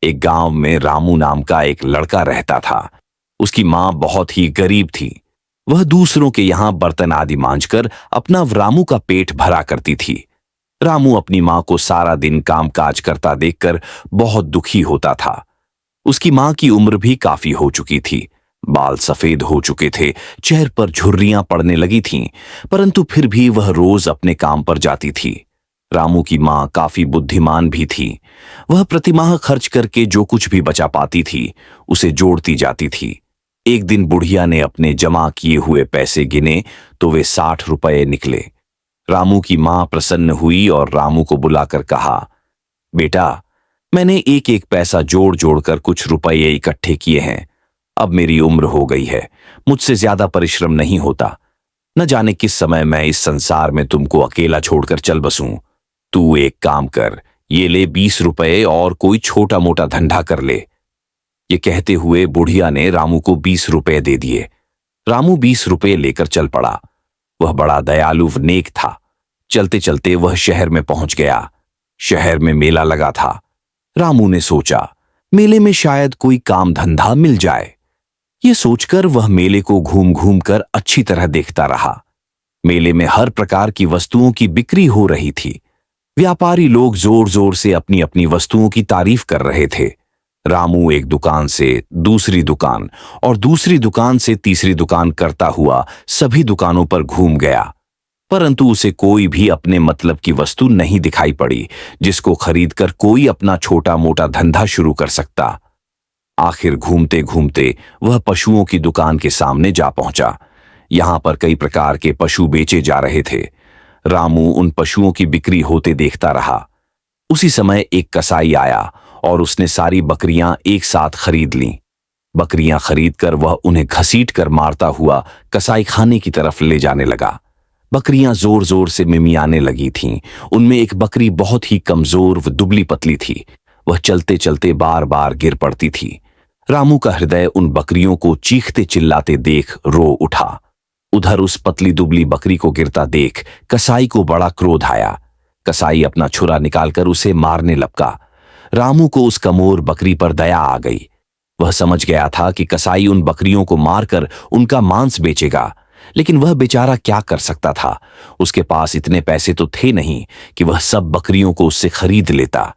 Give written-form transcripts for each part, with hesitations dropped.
एक गांव में रामू नाम का एक लड़का रहता था। उसकी मां बहुत ही गरीब थी। वह दूसरों के यहां बर्तन आदि मांजकर अपना रामू का पेट भरा करती थी। रामू अपनी मां को सारा दिन कामकाज करता देखकर बहुत दुखी होता था। उसकी मां की उम्र भी काफी हो चुकी थी। बाल सफेद हो चुके थे, चेहरे पर झुर्रियां पड़ने लगी थीं, परंतु फिर भी वह रोज अपने काम पर जाती थी। रामू की मां काफी बुद्धिमान भी थी। वह प्रतिमाह खर्च करके जो कुछ भी बचा पाती थी उसे जोड़ती जाती थी। एक दिन बुढ़िया ने अपने जमा किए हुए पैसे गिने तो वे 60 रुपए निकले। रामू की मां प्रसन्न हुई और रामू को बुलाकर कहा, बेटा, मैंने एक एक पैसा जोड़ जोड़कर कुछ रुपये इकट्ठे किए हैं। अब मेरी उम्र हो गई है, मुझसे ज्यादा परिश्रम नहीं होता। न जाने किस समय मैं इस संसार में तुमको अकेला छोड़कर चल बसूं। तू एक काम कर, ये ले 20 रुपए और कोई छोटा मोटा धंधा कर ले। ये कहते हुए बुढ़िया ने रामू को 20 रुपए दे दिए। रामू 20 रुपए लेकर चल पड़ा। वह बड़ा दयालु व नेक था। चलते चलते वह शहर में पहुंच गया। शहर में मेला लगा था। रामू ने सोचा, मेले में शायद कोई काम धंधा मिल जाए। ये सोचकर वह मेले को घूम घूम कर अच्छी तरह देखता रहा। मेले में हर प्रकार की वस्तुओं की बिक्री हो रही थी। व्यापारी लोग जोर जोर से अपनी अपनी वस्तुओं की तारीफ कर रहे थे। रामू एक दुकान से दूसरी दुकान और दूसरी दुकान से तीसरी दुकान करता हुआ सभी दुकानों पर घूम गया, परंतु उसे कोई भी अपने मतलब की वस्तु नहीं दिखाई पड़ी जिसको खरीदकर कोई अपना छोटा मोटा धंधा शुरू कर सकता। आखिर घूमते घूमते वह पशुओं की दुकान के सामने जा पहुंचा। यहां पर कई प्रकार के पशु बेचे जा रहे थे। रामू उन पशुओं की बिक्री होते देखता रहा। उसी समय एक कसाई आया और उसने सारी बकरियां एक साथ खरीद लीं। बकरियां खरीदकर वह उन्हें घसीट कर मारता हुआ कसाई खाने की तरफ ले जाने लगा। बकरियां जोर जोर से मिमियाने लगी थीं। उनमें एक बकरी बहुत ही कमजोर व दुबली पतली थी। वह चलते चलते बार बार गिर पड़ती थी। रामू का हृदय उन बकरियों को चीखते चिल्लाते देख रो उठा। उधर उस पतली दुबली बकरी को गिरता देख कसाई को बड़ा क्रोध आया। कसाई अपना छुरा निकालकर उसे मारने लपका। रामू को उस कमोर बकरी पर दया आ गई। वह समझ गया था कि कसाई उन बकरियों को मारकर उनका मांस बेचेगा, लेकिन वह बेचारा क्या कर सकता था। उसके पास इतने पैसे तो थे नहीं कि वह सब बकरियों को उससे खरीद लेता।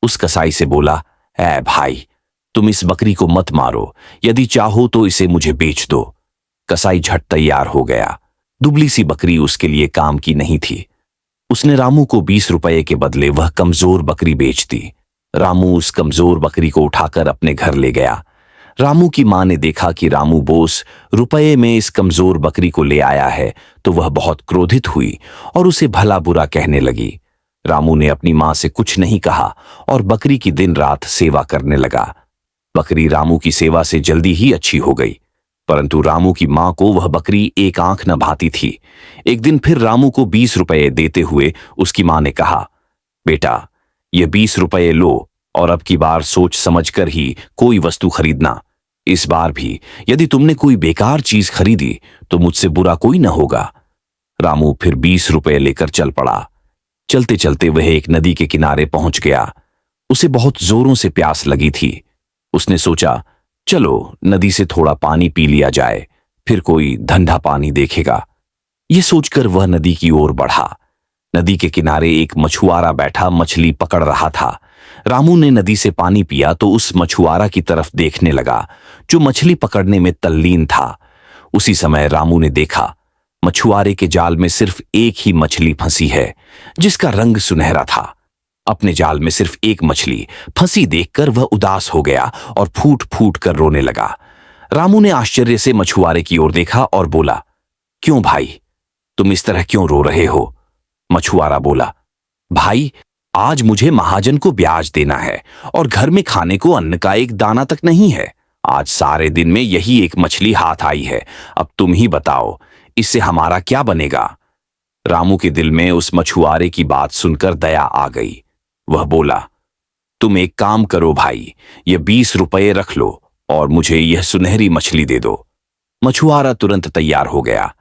उस कसाई से बोला, ऐ भाई, तुम इस बकरी को मत मारो, यदि चाहो तो इसे मुझे बेच दो। कसाई झट तैयार हो गया। दुबली सी बकरी उसके लिए काम की नहीं थी। उसने रामू को 20 रुपए के बदले वह कमजोर बकरी बेच दी। रामू उस कमजोर बकरी को उठाकर अपने घर ले गया। रामू की मां ने देखा कि रामू बोस रुपये में इस कमजोर बकरी को ले आया है तो वह बहुत क्रोधित हुई और उसे भला बुरा कहने लगी। रामू ने अपनी मां से कुछ नहीं कहा और बकरी की दिन रात सेवा करने लगा। बकरी रामू की सेवा से जल्दी ही अच्छी हो गई, परंतु रामू की मां को वह बकरी एक आंख न भाती थी। एक दिन फिर रामू को 20 रुपए देते हुए उसकी मां ने कहा, बेटा, ये 20 रुपए लो और अब की बार सोच समझकर ही कोई वस्तु खरीदना। इस बार भी यदि तुमने कोई बेकार चीज खरीदी तो मुझसे बुरा कोई न होगा। रामू फिर 20 रुपए लेकर चल पड़ा। चलते चलते वह एक नदी के किनारे पहुंच गया। उसे बहुत जोरों से प्यास लगी थी। उसने सोचा, चलो नदी से थोड़ा पानी पी लिया जाए, फिर कोई धंधा पानी देखेगा। यह सोचकर वह नदी की ओर बढ़ा। नदी के किनारे एक मछुआरा बैठा मछली पकड़ रहा था। रामू ने नदी से पानी पिया तो उस मछुआरा की तरफ देखने लगा जो मछली पकड़ने में तल्लीन था। उसी समय रामू ने देखा मछुआरे के जाल में सिर्फ एक ही मछली फंसी है जिसका रंग सुनहरा था। अपने जाल में सिर्फ एक मछली फंसी देखकर वह उदास हो गया और फूट फूट कर रोने लगा। रामू ने आश्चर्य से मछुआरे की ओर देखा और बोला, क्यों भाई, तुम इस तरह क्यों रो रहे हो? मछुआरा बोला, भाई, आज मुझे महाजन को ब्याज देना है और घर में खाने को अन्न का एक दाना तक नहीं है। आज सारे दिन में यही एक मछली हाथ आई है। अब तुम ही बताओ, इससे हमारा क्या बनेगा? रामू के दिल में उस मछुआरे की बात सुनकर दया आ गई। वह बोला, तुम एक काम करो भाई, ये 20 रुपए रख लो और मुझे यह सुनहरी मछली दे दो। मछुआरा तुरंत तैयार हो गया।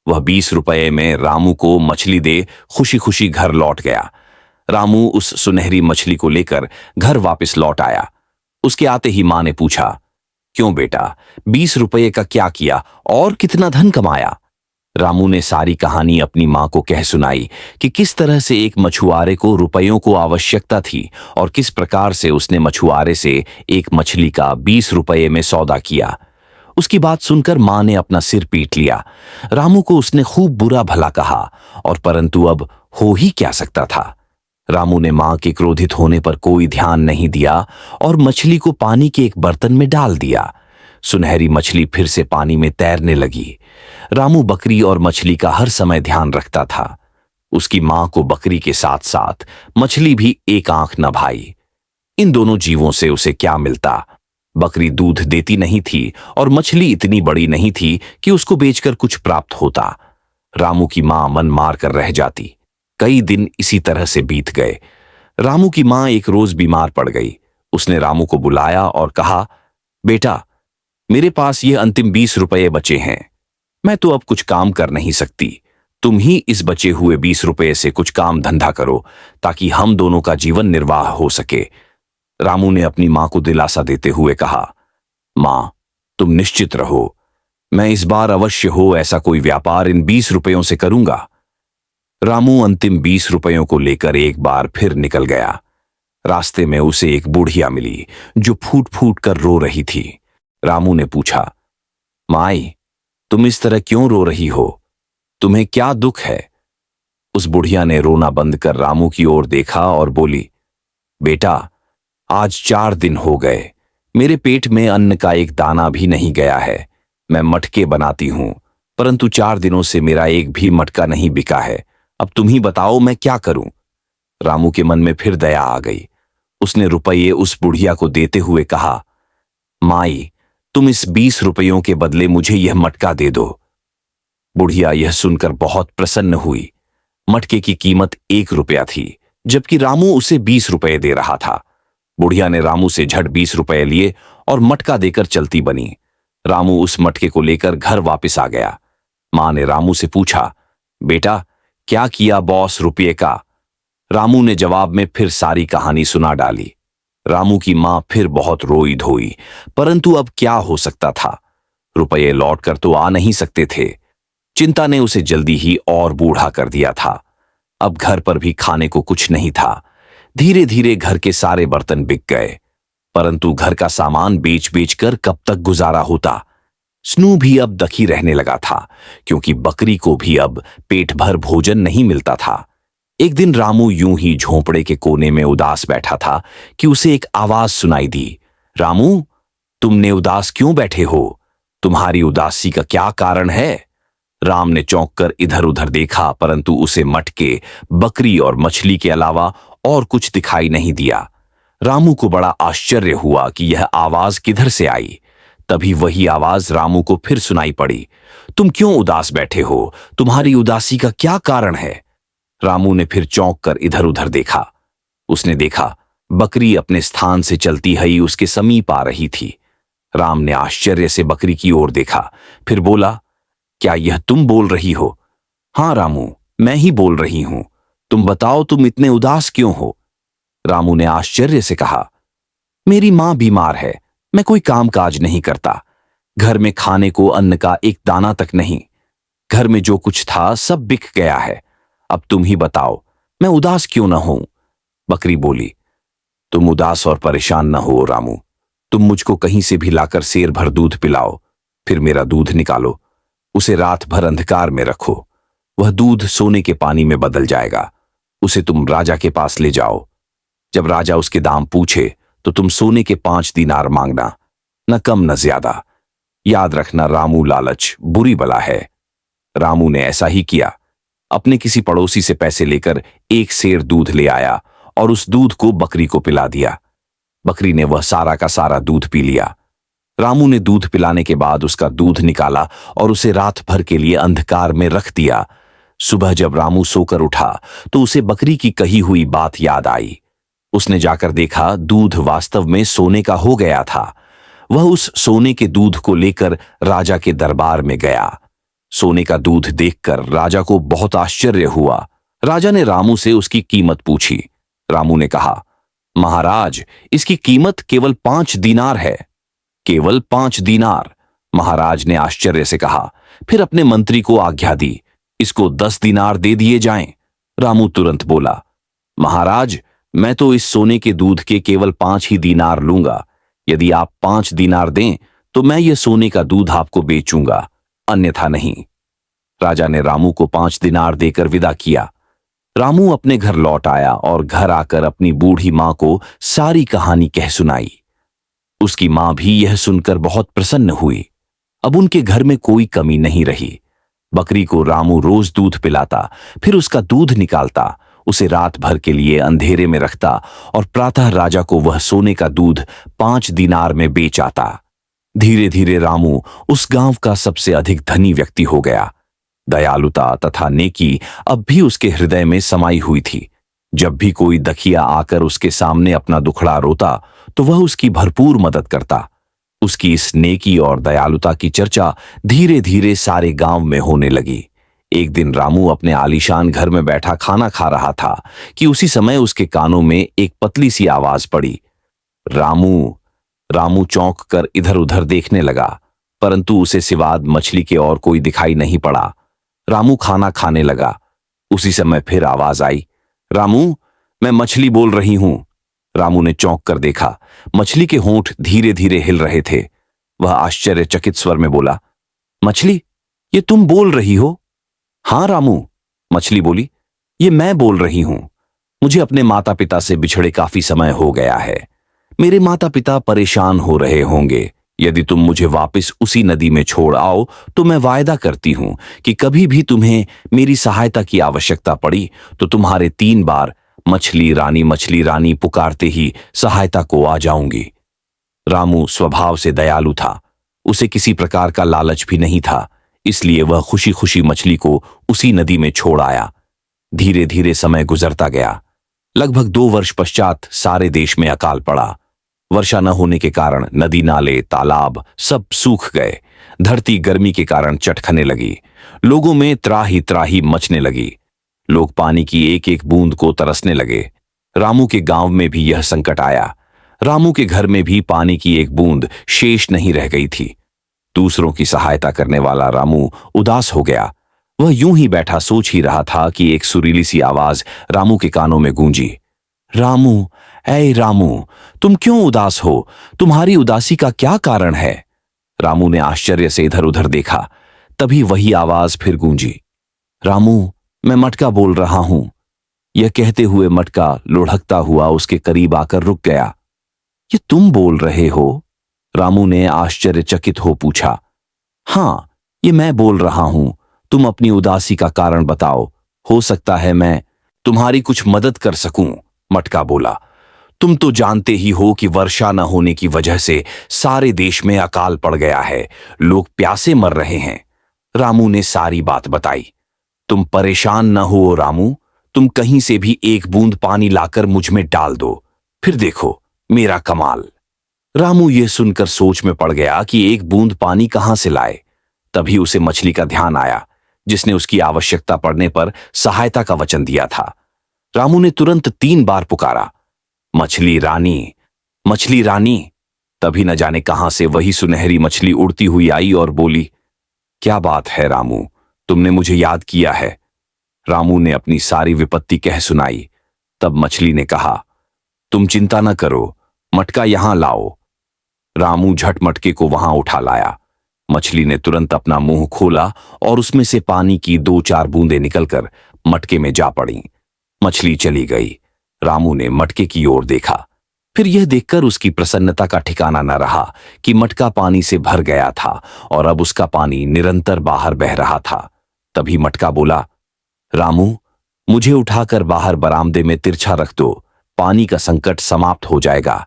वह 20 रुपए में रामू को मछली दे खुशी खुशी घर लौट गया। रामू उस सुनहरी मछली को लेकर घर वापस लौट आया। उसके आते ही मां ने पूछा, क्यों बेटा, 20 रुपये का क्या किया और कितना धन कमाया? रामू ने सारी कहानी अपनी मां को कह सुनाई कि किस तरह से एक मछुआरे को रुपयों को आवश्यकता थी और किस प्रकार से उसने मछुआरे से एक मछली का 20 रुपये में सौदा किया। उसकी बात सुनकर मां ने अपना सिर पीट लिया। रामू को उसने खूब बुरा भला कहा, और परंतु अब हो ही क्या सकता था। रामू ने मां के क्रोधित होने पर कोई ध्यान नहीं दिया और मछली को पानी के एक बर्तन में डाल दिया। सुनहरी मछली फिर से पानी में तैरने लगी। रामू बकरी और मछली का हर समय ध्यान रखता था। उसकी मां को बकरी के साथ साथ मछली भी एक आंख न भाई। इन दोनों जीवों से उसे क्या मिलता? बकरी दूध देती नहीं थी और मछली इतनी बड़ी नहीं थी कि उसको बेचकर कुछ प्राप्त होता। रामू की मां मन मार कर रह जाती। कई दिन इसी तरह से बीत गए। रामू की मां एक रोज बीमार पड़ गई। उसने रामू को बुलाया और कहा, बेटा, मेरे पास ये अंतिम 20 रुपये बचे हैं। मैं तो अब कुछ काम कर नहीं सकती। तुम ही इस बचे हुए 20 रुपये से कुछ काम धंधा करो ताकि हम दोनों का जीवन निर्वाह हो सके। रामू ने अपनी मां को दिलासा देते हुए कहा, मां, तुम निश्चित रहो, मैं इस बार अवश्य हो ऐसा कोई व्यापार इन 20 रुपयों से करूंगा। रामू अंतिम 20 रुपयों को लेकर एक बार फिर निकल गया। रास्ते में उसे एक बुढ़िया मिली जो फूट फूट कर रो रही थी। रामू ने पूछा, माई, तुम इस तरह क्यों रो रही हो? तुम्हें क्या दुख है? उस बुढ़िया ने रोना बंद कर रामू की ओर देखा और बोली, बेटा, आज 4 दिन हो गए, मेरे पेट में अन्न का एक दाना भी नहीं गया है। मैं मटके बनाती हूं, परंतु 4 दिनों से मेरा एक भी मटका नहीं बिका है। अब तुम ही बताओ मैं क्या करूं? रामू के मन में फिर दया आ गई। उसने रुपये उस बुढ़िया को देते हुए कहा, माई, तुम इस 20 रुपयों के बदले मुझे यह मटका दे दो। बुढ़िया यह सुनकर बहुत प्रसन्न हुई। मटके की कीमत 1 रुपया थी, जबकि रामू उसे 20 रुपये दे रहा था। बुढ़िया ने रामू से झट 20 रुपये लिए और मटका देकर चलती बनी। रामू उस मटके को लेकर घर वापस आ गया। मां ने रामू से पूछा, बेटा, क्या किया बॉस रुपये का? रामू ने जवाब में फिर सारी कहानी सुना डाली। रामू की मां फिर बहुत रोई धोई, परंतु अब क्या हो सकता था? रुपये लौट कर तो आ नहीं सकते थे। चिंता ने उसे जल्दी ही और बूढ़ा कर दिया था। अब घर पर भी खाने को कुछ नहीं था। धीरे धीरे घर के सारे बर्तन बिक गए, परंतु घर का सामान बेच बेच कर कब तक गुजारा होता? स्नू भी अब दखी रहने लगा था, क्योंकि बकरी को भी अब पेट भर भोजन नहीं मिलता था। एक दिन रामू यूं ही झोंपड़े के कोने में उदास बैठा था कि उसे एक आवाज सुनाई दी, रामू, तुमने उदास क्यों बैठे हो? तुम्हारी उदासी का क्या कारण है? राम ने चौंक कर इधर उधर देखा, परंतु उसे मटके, बकरी और मछली के अलावा और कुछ दिखाई नहीं दिया। रामू को बड़ा आश्चर्य हुआ कि यह आवाज किधर से आई। तभी वही आवाज रामू को फिर सुनाई पड़ी, तुम क्यों उदास बैठे हो? तुम्हारी उदासी का क्या कारण है? रामू ने फिर चौंक कर इधर उधर देखा। उसने देखा बकरी अपने स्थान से चलती हुई उसके समीप आ रही थी। राम ने आश्चर्य से बकरी की ओर देखा, फिर बोला, क्या यह तुम बोल रही हो? हां रामू, मैं ही बोल रही हूं। तुम बताओ, तुम इतने उदास क्यों हो? रामू ने आश्चर्य से कहा, मेरी मां बीमार है, मैं कोई काम काज नहीं करता। घर में खाने को अन्न का एक दाना तक नहीं। घर में जो कुछ था सब बिक गया है। अब तुम ही बताओ, मैं उदास क्यों न हूं? बकरी बोली, तुम उदास और परेशान न हो रामू। तुम मुझको कहीं से भी लाकर सेर भर दूध पिलाओ, फिर मेरा दूध निकालो, उसे रात भर अंधकार में रखो। वह दूध सोने के पानी में बदल जाएगा। उसे तुम राजा के पास ले जाओ। जब राजा उसके दाम पूछे तो तुम सोने के 5 दीनार मांगना, न कम न ज्यादा। याद रखना रामू, लालच बुरी बला है। रामू ने ऐसा ही किया। अपने किसी पड़ोसी से पैसे लेकर 1 सेर दूध ले आया और उस दूध को बकरी को पिला दिया। बकरी ने वह सारा का सारा दूध पी लिया। रामू ने दूध पिलाने के बाद उसका दूध निकाला और उसे रात भर के लिए अंधकार में रख दिया। सुबह जब रामू सोकर उठा तो उसे बकरी की कही हुई बात याद आई। उसने जाकर देखा दूध वास्तव में सोने का हो गया था। वह उस सोने के दूध को लेकर राजा के दरबार में गया। सोने का दूध देखकर राजा को बहुत आश्चर्य हुआ। राजा ने रामू से उसकी कीमत पूछी। रामू ने कहा, महाराज, इसकी कीमत केवल 5 दीनार है। केवल 5 दीनार? महाराज ने आश्चर्य से कहा। फिर अपने मंत्री को आज्ञा दी, इसको 10 दीनार दे दिए जाएं। रामू तुरंत बोला, महाराज, मैं तो इस सोने के दूध के केवल 5 ही दीनार लूंगा। यदि आप 5 दीनार दें तो मैं ये सोने का दूध आपको बेचूंगा, अन्यथा नहीं। राजा ने रामू को 5 दीनार देकर विदा किया। रामू अपने घर लौट आया और घर आकर अपनी बूढ़ी मां को सारी कहानी कह सुनाई। उसकी मां भी यह सुनकर बहुत प्रसन्न हुई। अब उनके घर में कोई कमी नहीं रही। बकरी को रामू रोज दूध पिलाता, फिर उसका दूध निकालता, उसे रात भर के लिए अंधेरे में रखता और प्रातः राजा को वह सोने का दूध 5 दीनार में बेच आता। धीरे धीरे रामू उस गांव का सबसे अधिक धनी व्यक्ति हो गया। दयालुता तथा नेकी अब भी उसके हृदय में समाई हुई थी। जब भी कोई दखिया आकर उसके सामने अपना दुखड़ा रोता तो वह उसकी भरपूर मदद करता। उसकी इस नेकी और दयालुता की चर्चा धीरे धीरे सारे गांव में होने लगी। एक दिन रामू अपने आलीशान घर में बैठा खाना खा रहा था कि उसी समय उसके कानों में एक पतली सी आवाज पड़ी, रामू। रामू चौंक कर इधर उधर देखने लगा, परंतु उसे सिवाद मछली के और कोई दिखाई नहीं पड़ा। रामू खाना खाने लगा। उसी समय फिर आवाज आई, रामू, मैं मछली बोल रही हूं। रामू ने चौंक कर देखा। मछली के होंठ धीरे धीरे हिल रहे थे। वह आश्चर्यचकित स्वर में बोला, मछली, ये तुम बोल रही हो? हां रामू, मछली बोली, ये मैं बोल रही हूं। मुझे अपने माता पिता से बिछड़े काफी समय हो गया है। मेरे माता पिता परेशान हो रहे होंगे। यदि तुम मुझे वापस उसी नदी में छोड़ आओ तो मैं वायदा करती हूं कि कभी भी तुम्हें मेरी सहायता की आवश्यकता पड़ी तो तुम्हारे 3 बार मछली रानी पुकारते ही सहायता को आ जाऊंगी। रामू स्वभाव से दयालु था। उसे किसी प्रकार का लालच भी नहीं था, इसलिए वह खुशी खुशी मछली को उसी नदी में छोड़ आया। धीरे धीरे समय गुजरता गया। लगभग 2 वर्ष पश्चात सारे देश में अकाल पड़ा। वर्षा न होने के कारण नदी, नाले, तालाब सब सूख गए। धरती गर्मी के कारण चटखने लगी। लोगों में त्राही त्राही मचने लगी। लोग पानी की एक एक बूंद को तरसने लगे। रामू के गांव में भी यह संकट आया। रामू के घर में भी पानी की एक बूंद शेष नहीं रह गई थी। दूसरों की सहायता करने वाला रामू उदास हो गया। वह यूं ही बैठा सोच ही रहा था कि एक सुरीली सी आवाज रामू के कानों में गूंजी, रामू, ऐ रामू, तुम क्यों उदास हो? तुम्हारी उदासी का क्या कारण है? रामू ने आश्चर्य से इधर उधर देखा। तभी वही आवाज फिर गूंजी, रामू, मैं मटका बोल रहा हूं। यह कहते हुए मटका लुढ़कता हुआ उसके करीब आकर रुक गया। ये तुम बोल रहे हो? रामू ने आश्चर्यचकित हो पूछा। हां, ये मैं बोल रहा हूं। तुम अपनी उदासी का कारण बताओ, हो सकता है मैं तुम्हारी कुछ मदद कर सकूं। मटका बोला, तुम तो जानते ही हो कि वर्षा न होने की वजह से सारे देश में अकाल पड़ गया है। लोग प्यासे मर रहे हैं। रामू ने सारी बात बताई। तुम परेशान न हो रामू, तुम कहीं से भी एक बूंद पानी लाकर मुझ में डाल दो, फिर देखो मेरा कमाल। रामू ये सुनकर सोच में पड़ गया कि एक बूंद पानी कहां से लाए। तभी उसे मछली का ध्यान आया, जिसने उसकी आवश्यकता पड़ने पर सहायता का वचन दिया था। रामू ने तुरंत 3 बार पुकारा, मछली रानी, मछली रानी। तभी न जाने कहां से वही सुनहरी मछली उड़ती हुई आई और बोली, क्या बात है रामू, तुमने मुझे याद किया है। रामू ने अपनी सारी विपत्ति कह सुनाई। तब मछली ने कहा, तुम चिंता न करो, मटका यहां लाओ। रामू झट मटके को वहां उठा लाया। मछली ने तुरंत अपना मुंह खोला और उसमें से पानी की 2-4 बूंदें निकलकर मटके में जा पड़ी। मछली चली गई। रामू ने मटके की ओर देखा। फिर यह देखकर उसकी प्रसन्नता का ठिकाना न रहा कि मटका पानी से भर गया था और अब उसका पानी निरंतर बाहर बह रहा था। तभी मटका बोला, रामू, मुझे उठाकर बाहर बरामदे में तिरछा रख दो, पानी का संकट समाप्त हो जाएगा।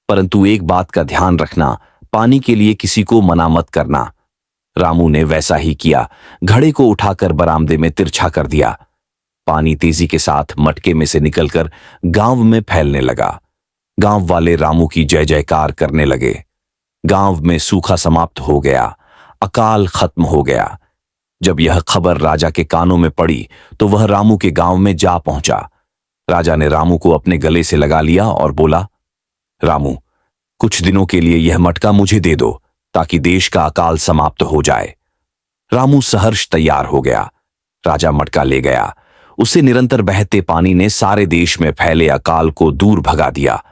परंतु एक बात का ध्यान रखना, पानी के लिए किसी को मना मत करना। रामू ने वैसा ही किया। घड़े को उठाकर बरामदे में तिरछा कर दिया। पानी तेजी के साथ मटके में से निकलकर गांव में फैलने लगा। गांव वाले रामू की जय जयकार करने लगे। गांव में सूखा समाप्त हो गया, अकाल खत्म हो गया। जब यह खबर राजा के कानों में पड़ी तो वह रामू के गांव में जा पहुंचा। राजा ने रामू को अपने गले से लगा लिया और बोला, रामू, कुछ दिनों के लिए यह मटका मुझे दे दो ताकि देश का अकाल समाप्त हो जाए। रामू सहर्ष तैयार हो गया। राजा मटका ले गया। उससे निरंतर बहते पानी ने सारे देश में फैले अकाल को दूर भगा दिया।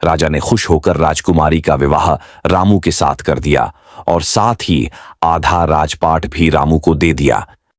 राजा ने खुश होकर राजकुमारी का विवाह रामू के साथ कर दिया और साथ ही आधा राजपाट भी रामू को दे दिया,